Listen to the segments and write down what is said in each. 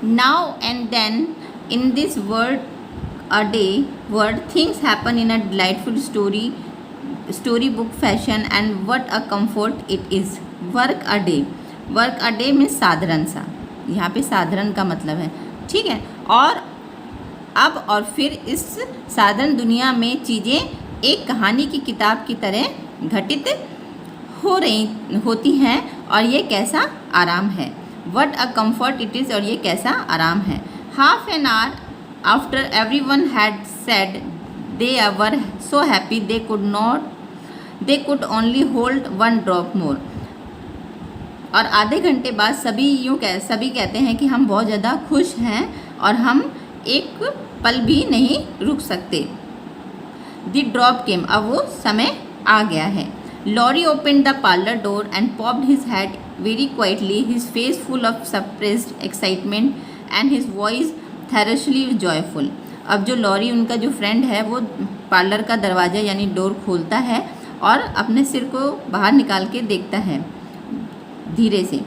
Now and then in this word things happen in a delightful storybook fashion, and what a comfort it is. Work a day. Work a day में साधारण सा, यहाँ पे साधारण का मतलब है, ठीक है। और अब और फिर इस साधारण दुनिया में चीज़ें एक कहानी की किताब की तरह घटित होती हैं, और ये कैसा आराम है। What a comfort it is, और ये कैसा आराम है। Half an hour after everyone had said they were so happy they could only hold one drop more, और आधे घंटे बाद सभी कहते हैं कि हम बहुत ज़्यादा खुश हैं और हम एक पल भी नहीं रुक सकते। The drop came, अब वो समय आ गया है। Laurie opened the parlor door and popped his head very quietly, his face full of suppressed excitement and his voice thirstily joyful. अब जो लॉरी उनका जो फ्रेंड है वो पार्लर का दरवाज़ा यानी डोर खोलता है और अपने सिर को बाहर निकाल के देखता है धीरे से,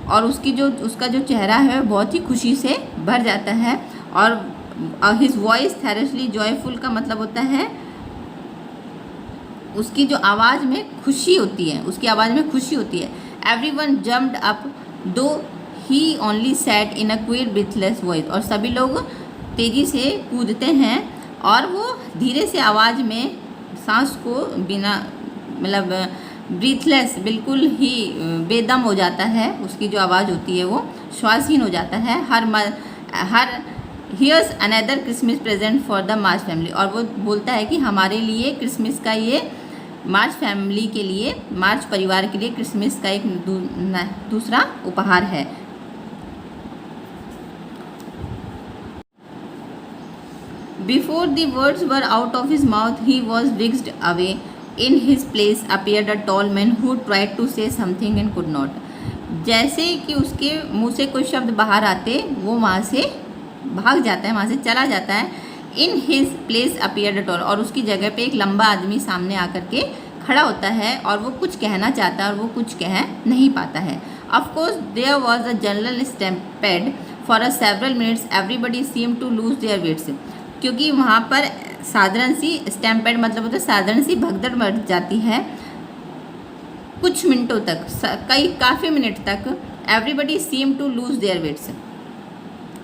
और उसका जो चेहरा है बहुत ही खुशी से भर जाता है। और हिज वॉइस थैरसली जॉयफुल का मतलब होता है उसकी जो आवाज़ में खुशी होती है, उसकी आवाज़ में खुशी होती है। Everyone jumped up though he only sat in a quick breathless voice, और सभी लोग तेज़ी से कूदते हैं और वो धीरे से आवाज़ में सांस को बिना मतलब ब्रीथलेस बिल्कुल ही बेदम हो जाता है, उसकी जो आवाज़ होती है वो श्वासहीन हो जाता है। Here here's another Christmas present for the March family, और वो बोलता है कि हमारे लिए क्रिसमस का ये मार्च फैमिली के लिए, मार्च परिवार के लिए क्रिसमस का एक दूसरा उपहार है। Before the words were out of his mouth, he was whisked away. In his place appeared a tall man who tried to say something and could not. जैसे कि उसके मुंह से कोई शब्द बाहर आते वो वहाँ से भाग जाता है, वहाँ से चला जाता है। In his place appeared a tall, और उसकी जगह पे एक लंबा आदमी सामने आकर के खड़ा होता है और वो कुछ कहना चाहता है और वो कुछ कह नहीं पाता है। Of course there was a general stampede for a several minutes, everybody seem to lose their wits, क्योंकि वहाँ पर साधारण सी स्टैम्पेड मतलब होता है साधारण सी भगदड़ मच जाती है कुछ मिनटों तक, काफ़ी मिनट तक। Everybody seem to lose their wits,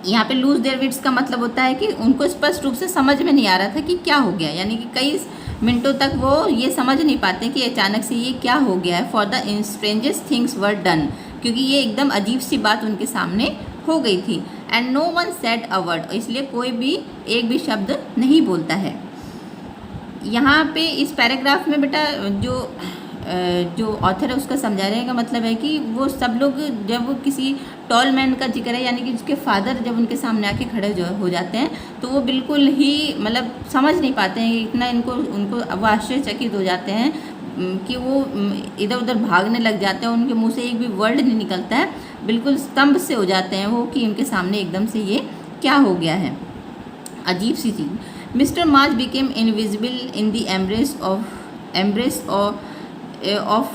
यहाँ पे लूज देयर वेट्स का मतलब होता है कि उनको स्पष्ट रूप से समझ में नहीं आ रहा था कि क्या हो गया, यानी कि कई मिनटों तक वो ये समझ नहीं पाते कि अचानक से ये क्या हो गया है। For the strangest things were done, क्योंकि ये एकदम अजीब सी बात उनके सामने हो गई थी। And no one said a word, इसलिए कोई भी एक भी शब्द नहीं बोलता है। यहाँ पे इस पैराग्राफ में बेटा जो ऑथर है उसका समझाने का मतलब है कि वो सब लोग जब वो किसी टॉल मैन का जिक्र है, यानी कि उसके फादर जब उनके सामने आके खड़े हो जाते हैं तो वो बिल्कुल ही मतलब समझ नहीं पाते हैं, इतना उनको वो आश्चर्यचकित हो जाते हैं कि वो इधर उधर भागने लग जाते हैं, उनके मुंह से एक भी वर्ड नहीं निकलता है, बिल्कुल स्तंभ से हो जाते हैं वो कि उनके सामने एकदम से ये क्या हो गया है, अजीब सी चीज़। Mister March became invisible in the embrace of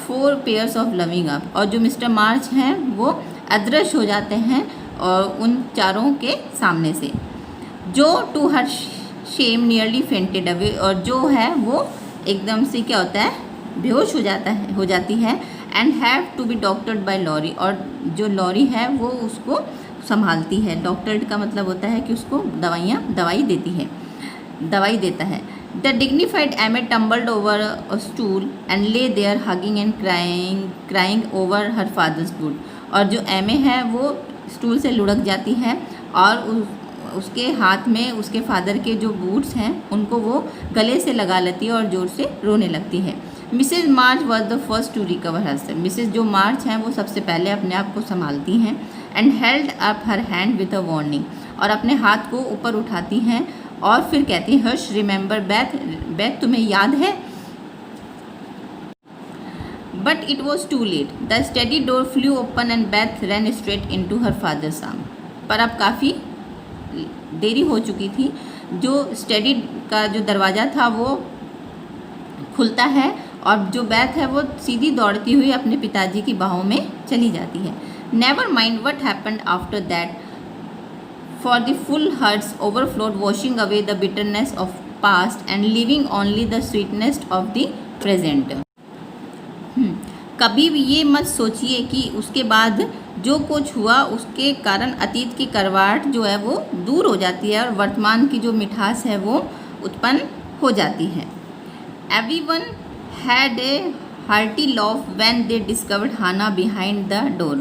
4 pairs of loving up, और जो मिस्टर मार्च हैं वो अदृश्य हो जाते हैं और उन चारों के सामने से। Jo to her shame nearly fainted away, और जो है वो एकदम से क्या होता है बेहोश हो जाती है। And have to be doctored by Laurie, और जो लॉरी है वो उसको संभालती है। डॉक्टर्ड का मतलब होता है कि उसको दवाई देता है। द डिग्निफाइड एमे tumbled over a stool and lay their hugging and crying over her father's boot, और जो एमे है वो स्टूल से लुढ़क जाती है और उसके हाथ में उसके फादर के जो बूट्स हैं उनको वो गले से लगा लेती है और ज़ोर से रोने लगती है। Mrs March was the first to recover herself, Mrs जो मार्च हैं वो सबसे पहले अपने आप को संभालती हैं। And held up her hand with a warning, और अपने हाथ को ऊपर उठाती हैं और फिर कहती हैं हर्ष रिमेंबर बैथ तुम्हें याद है। But it was too late, the study door flew open and Beth ran straight into her father's arm, पर अब काफ़ी देरी हो चुकी थी। जो स्टडी का जो दरवाज़ा था वो खुलता है और जो बैथ है वो सीधी दौड़ती हुई अपने पिताजी की बाहों में चली जाती है। Never mind what happened after that, for the full hearts overflowed, washing away the bitterness of past and leaving only the sweetness of the present. कभी भी ये मत सोचिए कि उसके बाद जो कुछ हुआ उसके कारण अतीत की करवाहट जो है वो दूर हो जाती है और वर्तमान की जो मिठास है वो उत्पन्न हो जाती है. Everyone had a hearty laugh when they discovered Hannah behind the door.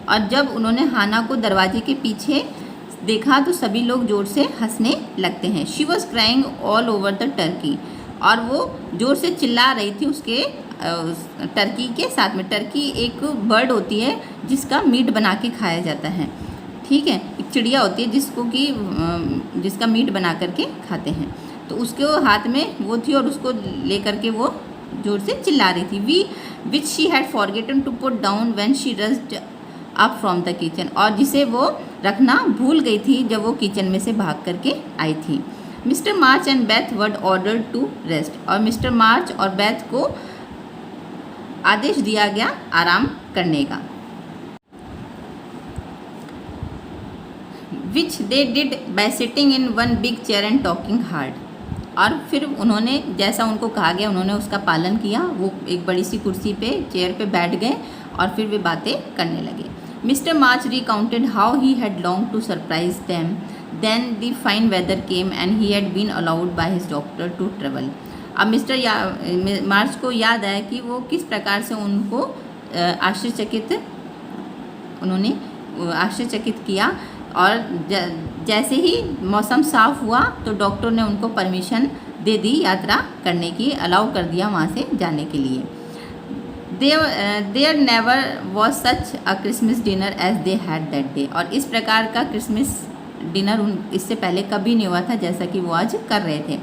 और जब उन्होंने हाना को दरवाजे के पीछे देखा तो सभी लोग जोर से हंसने लगते हैं. She was crying all over the Turkey. और वो जोर से चिल्ला रही थी उसके टर्की के साथ में. टर्की एक बर्ड होती है जिसका मीट बना के खाया जाता है. ठीक है, एक चिड़िया होती है जिसका मीट बना करके खाते हैं. तो उसके हाथ में वो थी और उसको लेकर के वो जोर से चिल्ला रही थी. Which she had forgotten to put down when she rushed up from the kitchen. और जिसे वो रखना भूल गई थी जब वो किचन में से भाग करके आई थी. Mister March and Beth were ordered to rest. और मिस्टर मार्च और बेथ को आदेश दिया गया आराम करने का. Which they did by sitting in one big chair and talking hard. और फिर उन्होंने जैसा उनको कहा गया उन्होंने उसका पालन किया. वो एक बड़ी सी कुर्सी पे चेयर पे बैठ गए और फिर वे बातें करने लगे. Mister March recounted how he had longed to surprise them. Then the fine weather came and he had been allowed by his doctor to travel. अब मिस्टर मार्च को याद आया कि वो किस प्रकार से उनको आश्चर्यचकित किया. और जैसे ही मौसम साफ हुआ तो डॉक्टर ने उनको परमिशन दे दी यात्रा करने की, अलाउ कर दिया वहाँ से जाने के लिए. There never was such a Christmas dinner as they had that day. और इस प्रकार का क्रिसमस डिनर इससे पहले कभी नहीं हुआ था जैसा कि वो आज कर रहे थे.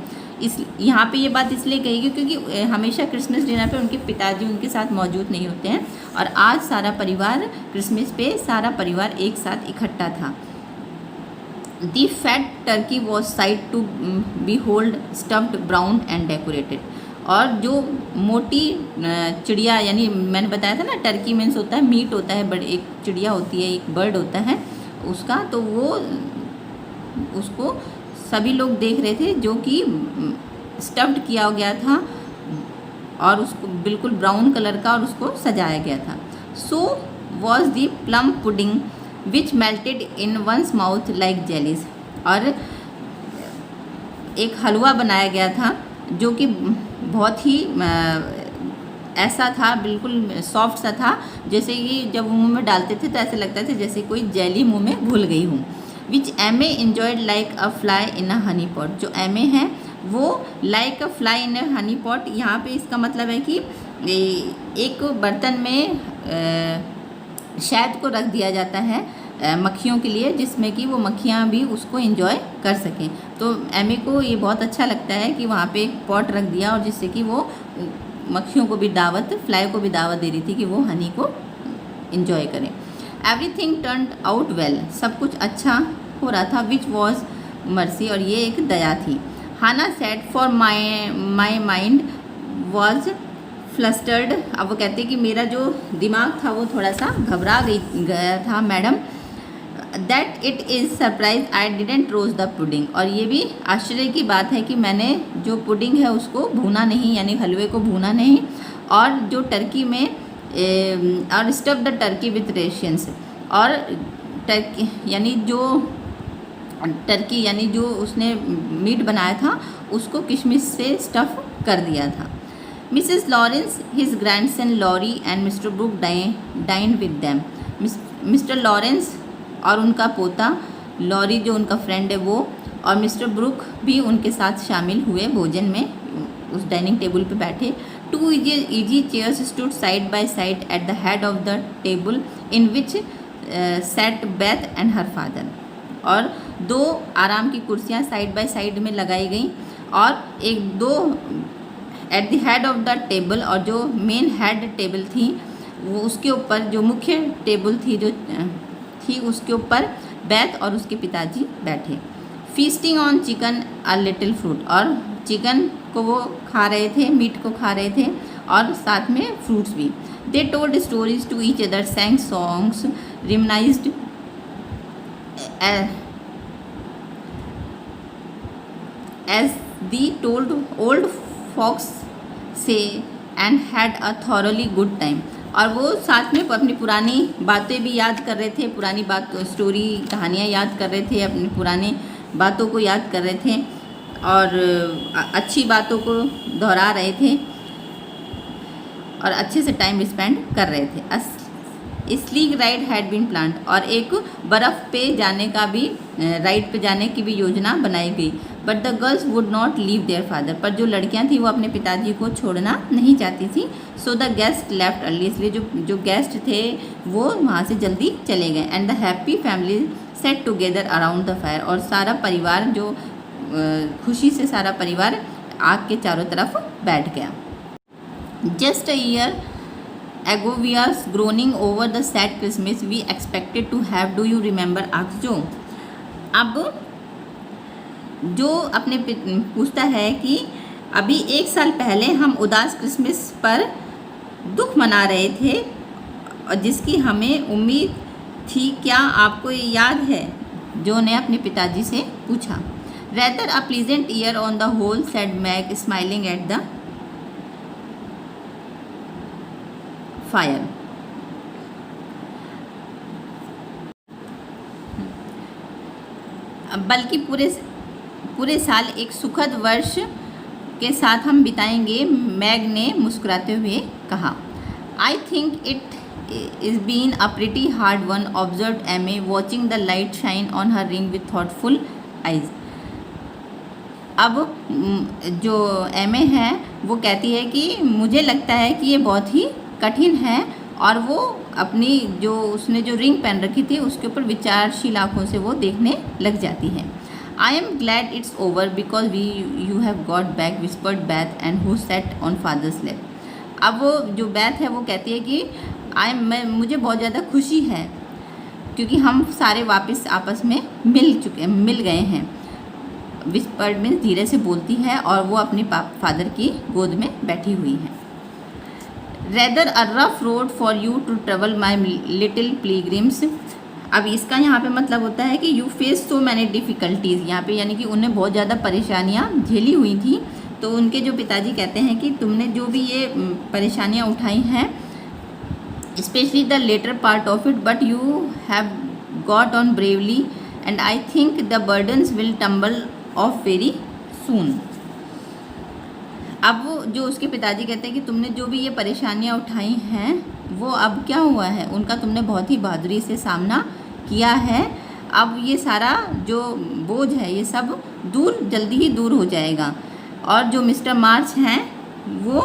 यहाँ पे ये बात इसलिए कही गई क्योंकि हमेशा क्रिसमस डिनर पे उनके पिताजी उनके साथ मौजूद नहीं होते हैं और आज सारा परिवार क्रिसमस पे सारा परिवार एक साथ इकट्ठा था. The fat turkey was sight to behold, stuffed, brown and decorated. और जो मोटी चिड़िया यानी मैंने बताया था ना टर्की मीन्स होता है मीट होता है, बड़ी एक चिड़िया होती है, एक बर्ड होता है उसका. तो वो उसको सभी लोग देख रहे थे जो कि स्टफ्ड किया गया था और उसको बिल्कुल ब्राउन कलर का और उसको सजाया गया था. So was the plum pudding which melted in one's mouth like jellies. और एक हलवा बनाया गया था जो कि बहुत ही ऐसा था, बिल्कुल सॉफ्ट सा था, जैसे कि जब मुंह में डालते थे तो ऐसे लगता था जैसे कोई जेली मुंह में घुल गई हूँ. विच एमे enjoyed like a fly in a Honey pot. जो एमे है वो like a fly in a Honey pot. यहाँ पे इसका मतलब है कि एक बर्तन में शहद को रख दिया जाता है मक्खियों के लिए, जिसमें कि वो मक्खियाँ भी उसको एंजॉय कर सकें. तो एमी को ये बहुत अच्छा लगता है कि वहाँ पे एक पॉट रख दिया और जिससे कि वो मक्खियों को भी दावत, फ्लाई को भी दावत दे रही थी कि वो हनी को एंजॉय करें. Everything turned out well. सब कुछ अच्छा हो रहा था. Which was mercy. और ये एक दया थी. Hannah said for my mind was flustered. अब वो कहते कि मेरा जो दिमाग था वो थोड़ा सा घबरा गया था madam. That it is surprise I didn't roast the pudding. और ये भी आश्चर्य की बात है कि मैंने जो पुडिंग है उसको भूना नहीं, यानी हलवे को भूना नहीं. और जो टर्की में और stuff the Turkey with rations. और टर्की यानी जो उसने मीट बनाया था उसको किशमिश से स्टफ़ कर दिया था. Mrs Laurence, his grandson Laurie and Mr Brooke dine with them. Mr Laurence और उनका पोता लॉरी जो उनका फ्रेंड है वो और मिस्टर ब्रूक भी उनके साथ शामिल हुए भोजन में. उस डाइनिंग टेबल पे बैठे. 2 easy chairs stood side by side at the head of the table in which sat Beth and her father. और 2 आराम की कुर्सियाँ साइड बाय साइड में लगाई गई और दो at the head of the table. और जो मेन हेड टेबल थी वो उसके ऊपर जो मुख्य टेबल थी उसके ऊपर बैथ और उसके पिताजी बैठे. Feasting on chicken a little fruit. और चिकन को वो खा रहे थे, मीट को खा रहे थे और साथ में फ्रूट्स भी. They told stories to each other, sang songs, reminisced as the told old folks say and had a thoroughly good time. और वो साथ में अपनी पुरानी बातें भी याद कर रहे थे, पुरानी बात स्टोरी कहानियाँ याद कर रहे थे, अपनी पुरानी बातों को याद कर रहे थे और अच्छी बातों को दोहरा रहे थे और अच्छे से टाइम स्पेंड कर रहे थे। Sleigh ride had been planned, और एक बर्फ़ पे जाने का भी राइड पे जाने की भी योजना बनाई गई। But the girls would not leave their father, पर जो लड़कियां थी वो अपने पिताजी को छोड़ना नहीं चाहती थी। So the guest left early, इसलिए जो गेस्ट थे वो वहाँ से जल्दी चले गए। And the happy family set together around the fire, और सारा परिवार जो खुशी से सारा परिवार आग के चारों तरफ बैठ गया। Just a year ago we are groaning over the sad Christmas we expected to have, do you remember? asked जो अब जो अपने पूछता है कि अभी एक साल पहले हम उदास क्रिसमस पर दुख मना रहे थे और जिसकी हमें उम्मीद थी, क्या आपको ये याद है? जो ने अपने पिताजी से पूछा। rather a pleasant year on the whole, said Meg smiling at the fire. बल्कि पूरे साल एक सुखद वर्ष के साथ हम बिताएंगे, मैग ने मुस्कुराते हुए कहा। I think it is been a pretty hard one, observe Amy watching the light shine on her ring with thoughtful eyes. अब जो एमे है वो कहती है कि मुझे लगता है कि ये बहुत ही कठिन है, और वो अपनी जो उसने जो रिंग पहन रखी थी उसके ऊपर विचारशील आँखों से वो देखने लग जाती है। I am glad it's over because you have got back, whispered Beth and who sat on father's lap. अब वो जो बैथ है वो कहती है कि मुझे बहुत ज़्यादा खुशी है क्योंकि हम सारे वापस आपस में मिल गए हैं। विस्पर्ड मीन्स धीरे से बोलती है और वो अपने फादर की गोद में बैठी हुई है। Rather a rough road for you to travel my little pilgrims. अब इसका यहाँ पे मतलब होता है कि you face so many difficulties, यहाँ पे यानी कि उन्हें बहुत ज़्यादा परेशानियाँ झेली हुई थी। तो उनके जो पिताजी कहते हैं कि तुमने जो भी ये परेशानियाँ उठाई हैं, especially the latter part of it, but you have got on bravely and I think the burdens will tumble off very soon. अब वो जो उसके पिताजी कहते हैं कि तुमने जो भी ये परेशानियां उठाई हैं वो अब क्या हुआ है, उनका तुमने बहुत ही बहादुरी से सामना किया है। अब ये सारा जो बोझ है ये सब जल्दी ही दूर हो जाएगा। और जो मिस्टर मार्च हैं वो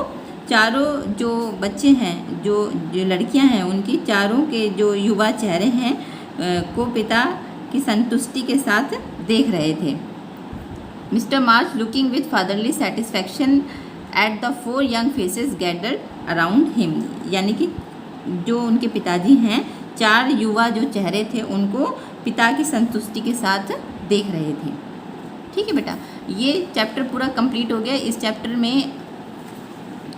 चारों जो बच्चे हैं, जो लड़कियां हैं, उनकी चारों के जो युवा चेहरे हैं को पिता की संतुष्टि के साथ देख रहे थे। Mister March looking with fatherly satisfaction at the 4 young faces gathered around him, यानी कि जो उनके पिताजी हैं 4 युवा जो चेहरे थे उनको पिता की संतुष्टि के साथ देख रहे थे। ठीक है बेटा, ये चैप्टर पूरा कंप्लीट हो गया। इस चैप्टर में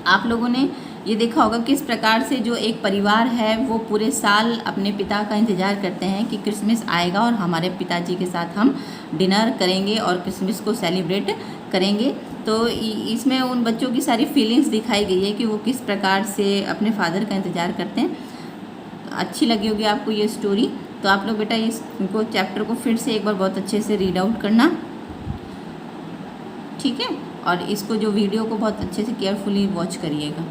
आप लोगों ने ये देखा होगा किस प्रकार से जो एक परिवार है वो पूरे साल अपने पिता का इंतज़ार करते हैं कि क्रिसमस आएगा और हमारे पिताजी के साथ हम डिनर करेंगे और क्रिसमस को सेलिब्रेट करेंगे। तो इसमें उन बच्चों की सारी फीलिंग्स दिखाई गई है कि वो किस प्रकार से अपने फादर का इंतज़ार करते हैं। अच्छी लगी होगी आपको ये स्टोरी, तो आप लोग बेटा इसको चैप्टर को फिर से एक बार बहुत अच्छे से रीड आउट करना, ठीक है। और इसको जो वीडियो को बहुत अच्छे से केयरफुली वॉच करिएगा।